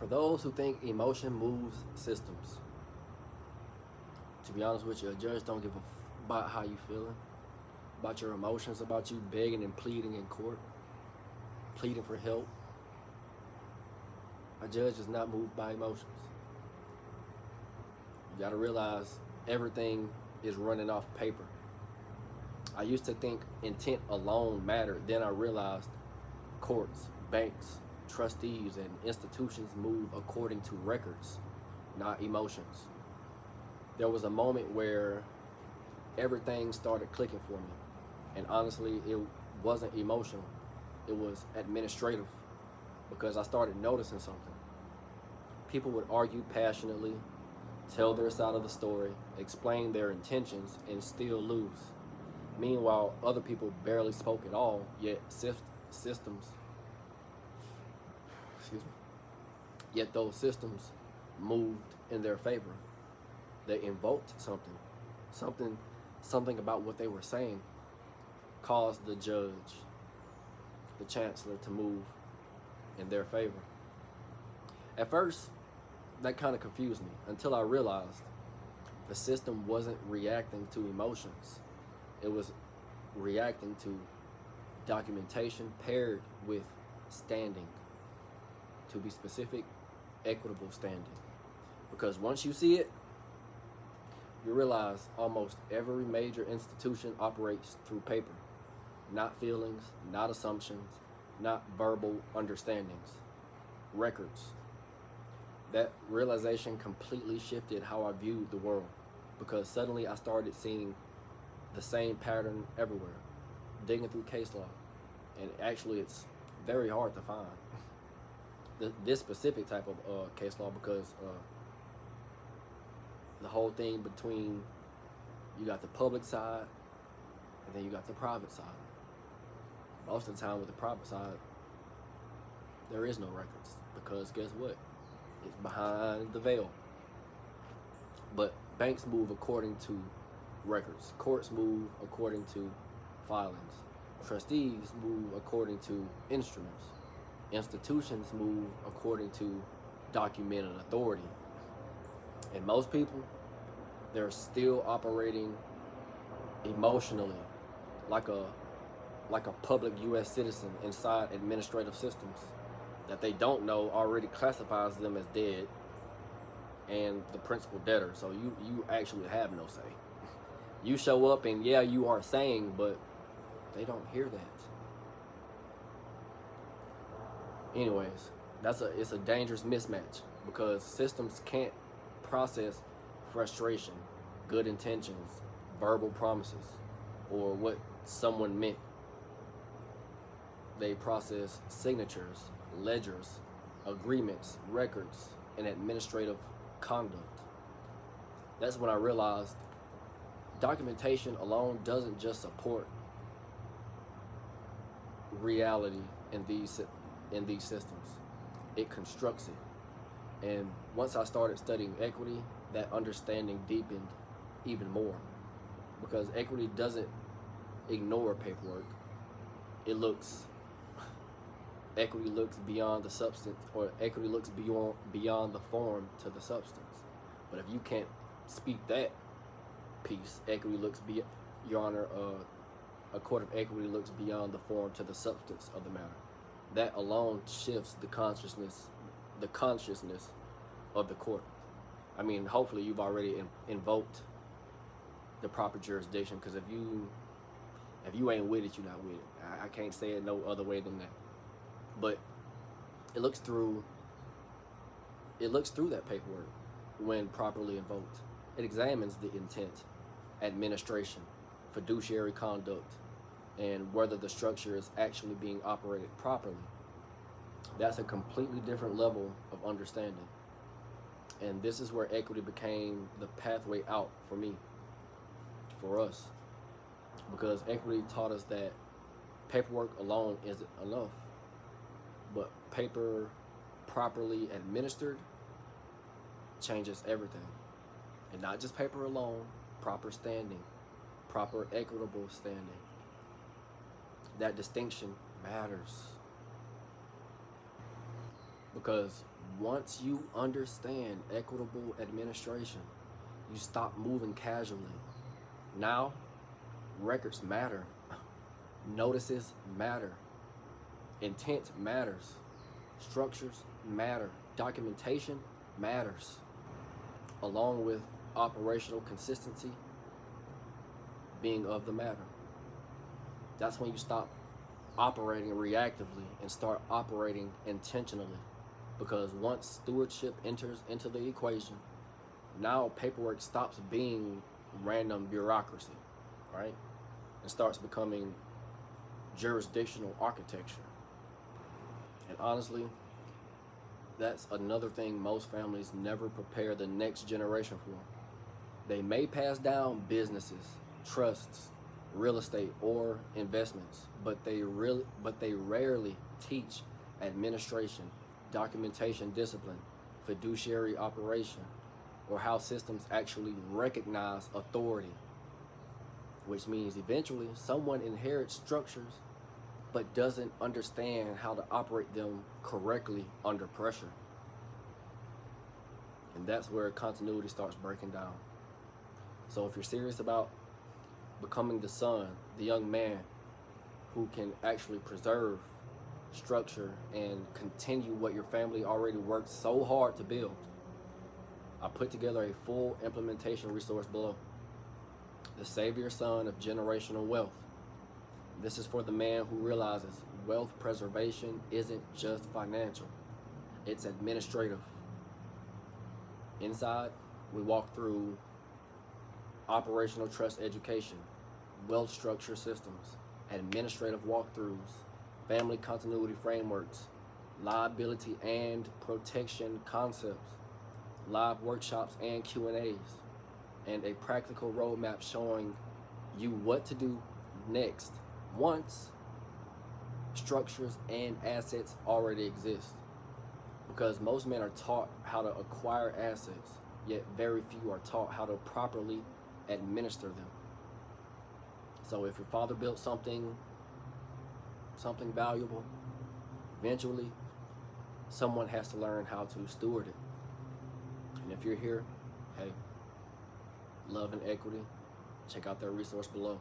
For those who think emotion moves systems, to be honest with you, a judge don't give a about how you feeling, about your emotions, about you begging and pleading in court, pleading for help. A judge is not moved by emotions. You gotta realize everything is running off paper. I used to think intent alone mattered. Then I realized courts, banks, trustees, and institutions move according to records, not emotions. There was a moment where everything started clicking for me. And honestly, it wasn't emotional, it was administrative because I started noticing something. People would argue passionately, tell their side of the story, explain their intentions, and still lose. Meanwhile, other people barely spoke at all, yet systems, excuse me, yet those systems moved in their favor. They invoked something, something, something about what they were saying caused the judge, the chancellor, to move in their favor. At first, that kind of confused me until I realized the system wasn't reacting to emotions. It was reacting to documentation paired with standing, to be specific, equitable standing. Because once you see it, you realize almost every major institution operates through paper, not feelings, not assumptions, not verbal understandings, records. That realization completely shifted how I viewed the world because suddenly I started seeing the same pattern everywhere, digging through case law. And actually, it's very hard to find this specific type of case law because the whole thing between you got the public side and then you got the private side. Most of the time with the private side, there is no records because guess what? It's behind the veil. But banks move according to records. Courts move according to filings. Trustees move according to instruments. Institutions move according to documented authority. And most people, they're still operating emotionally like a public US citizen inside administrative systems that they don't know already classifies them as dead and the principal debtor. So you actually have no say. You show up and yeah, you are saying, but they don't hear that. Anyways, it's a dangerous mismatch because systems can't process frustration, good intentions, verbal promises, or what someone meant. They process signatures, ledgers, agreements, records, and administrative conduct. That's when I realized documentation alone doesn't just support reality in these systems. It constructs it. And once I started studying equity, that understanding deepened even more because equity doesn't ignore paperwork. It looks Equity looks beyond the substance, or equity looks beyond the form to the substance. But if you can't speak that piece, equity looks beyond, Your Honor, a court of equity looks beyond the form to the substance of the matter. That alone shifts the consciousness of the court. I mean, hopefully you've already invoked the proper jurisdiction, because if you ain't with it, you're not with it. I can't say it no other way than that. But it looks through that paperwork when properly invoked. It examines the intent, administration, fiduciary conduct, and whether the structure is actually being operated properly. That's a completely different level of understanding. And this is where equity became the pathway out for me, for us. Because equity taught us that paperwork alone isn't enough. But paper properly administered changes everything. And not just paper alone, proper standing, proper equitable standing. That distinction matters. Because Once you understand equitable administration, you stop moving casually. Now, records matter, notices matter, intent matters, structures matter, documentation matters, along with operational consistency being of the matter. That's when you stop operating reactively and start operating intentionally. Because once stewardship enters into the equation, now paperwork stops being random bureaucracy, right? And starts becoming jurisdictional architecture. And honestly, that's another thing most families never prepare the next generation for. They may pass down businesses, trusts, real estate, or investments, but they rarely teach administration, documentation discipline, fiduciary operation, or how systems actually recognize authority, which means eventually someone inherits structures but doesn't understand how to operate them correctly under pressure. And that's where continuity starts breaking down. So if you're serious about becoming the son, the young man who can actually preserve structure and continue what your family already worked so hard to build, I put together a full implementation resource below. The Savior Son of Generational Wealth. This is for the man who realizes wealth preservation isn't just financial, it's administrative. Inside, we walk through operational trust education, wealth structure systems, administrative walkthroughs, family continuity frameworks, liability and protection concepts, live workshops and Q&As, and a practical roadmap showing you what to do next once structures and assets already exist. Because most men are taught how to acquire assets, yet very few are taught how to properly administer them. So if your father built something valuable, eventually someone has to learn how to steward it. And if you're here, hey, love and equity, check out their resource below.